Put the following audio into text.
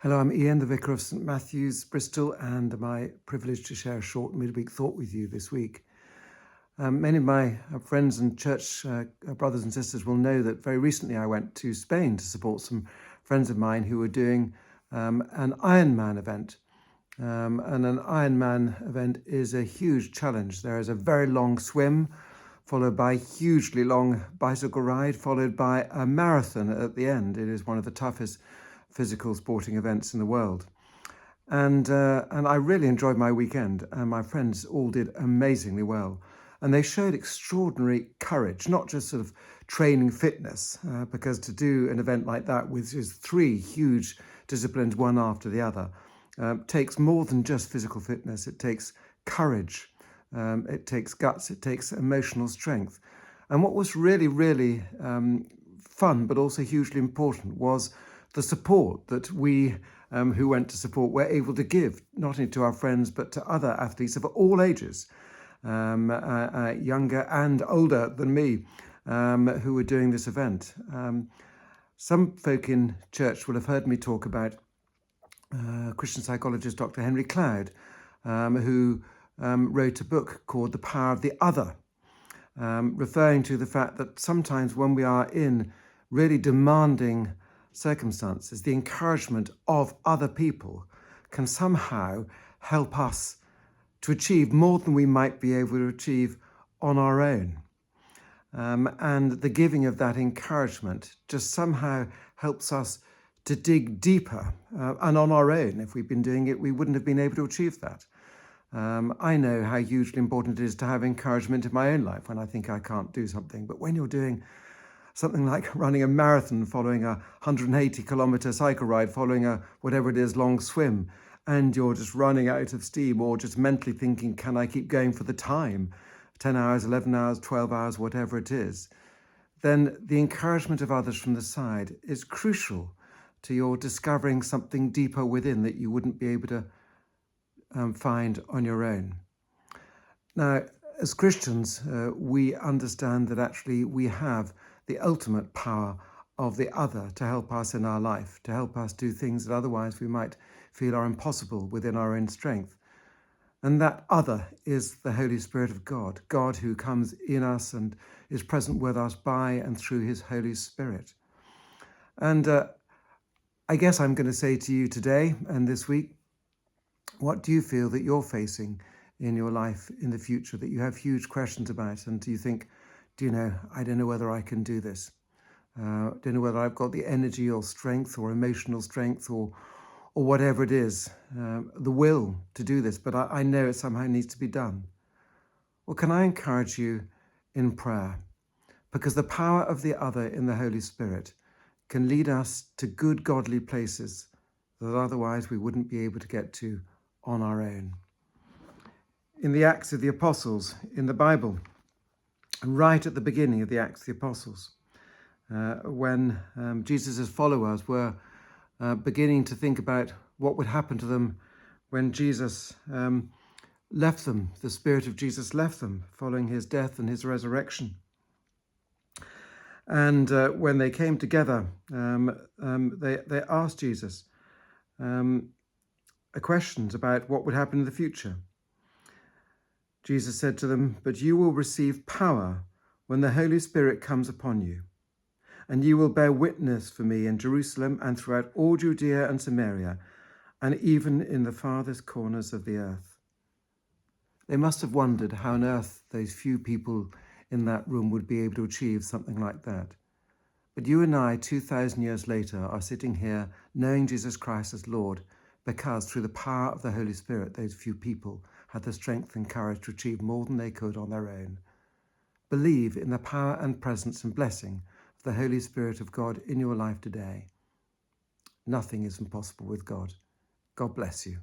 Hello, I'm Ian, the Vicar of St Matthew's, Bristol, and my privilege to share a short midweek thought with you this week. Many of my friends and church brothers and sisters will know that very recently I went to Spain to support some friends of mine who were doing an Ironman event. And an Ironman event is a huge challenge. There is a very long swim, followed by a hugely long bicycle ride, followed by a marathon at the end. It is one of the toughest physical sporting events in the world. And I really enjoyed my weekend, and my friends all did amazingly well. And they showed extraordinary courage, not just sort of training fitness, because to do an event like that with just three huge disciplines, one after the other, takes more than just physical fitness. It takes courage, it takes guts, it takes emotional strength. And what was really, really fun, but also hugely important, was the support that we who went to support were able to give, not only to our friends, but to other athletes of all ages, younger and older than me, who were doing this event. Some folk in church will have heard me talk about Christian psychologist Dr. Henry Cloud, who wrote a book called The Power of the Other, referring to the fact that sometimes when we are in really demanding circumstances, the encouragement of other people can somehow help us to achieve more than we might be able to achieve on our own. And the giving of that encouragement just somehow helps us to dig deeper. And on our own, if we'd been doing it, we wouldn't have been able to achieve that. I know how hugely important it is to have encouragement in my own life when I think I can't do something. But when you're doing something like running a marathon, following a 180-kilometre cycle ride, following a whatever it is, long swim, and you're just running out of steam or just mentally thinking, can I keep going for the time? 10 hours, 11 hours, 12 hours, whatever it is. Then the encouragement of others from the side is crucial to your discovering something deeper within that you wouldn't be able to find on your own. Now, as Christians, we understand that actually we have the ultimate power of the other to help us in our life, to help us do things that otherwise we might feel are impossible within our own strength. And that other is the Holy Spirit of God, God who comes in us and is present with us by and through his Holy Spirit. And I guess I'm going to say to you today and this week, what do you feel that you're facing in your life in the future that you have huge questions about? And do you think, I don't know whether I can do this. Don't know whether I've got the energy or strength or emotional strength or whatever it is, the will to do this, but I know it somehow needs to be done. Well, can I encourage you in prayer? Because the power of the other in the Holy Spirit can lead us to good godly places that otherwise we wouldn't be able to get to on our own. In the Acts of the Apostles in the Bible, right at the beginning of the Acts of the Apostles, when Jesus' followers were beginning to think about what would happen to them when Jesus left them, the Spirit of Jesus left them following his death and his resurrection. And when they came together, they asked Jesus questions about what would happen in the future. Jesus said to them, "But you will receive power when the Holy Spirit comes upon you, and you will bear witness for me in Jerusalem and throughout all Judea and Samaria, and even in the farthest corners of the earth." They must have wondered how on earth those few people in that room would be able to achieve something like that. But you and I, 2,000 years later, are sitting here knowing Jesus Christ as Lord because through the power of the Holy Spirit, those few people had the strength and courage to achieve more than they could on their own. Believe in the power and presence and blessing of the Holy Spirit of God in your life today. Nothing is impossible with God. God bless you.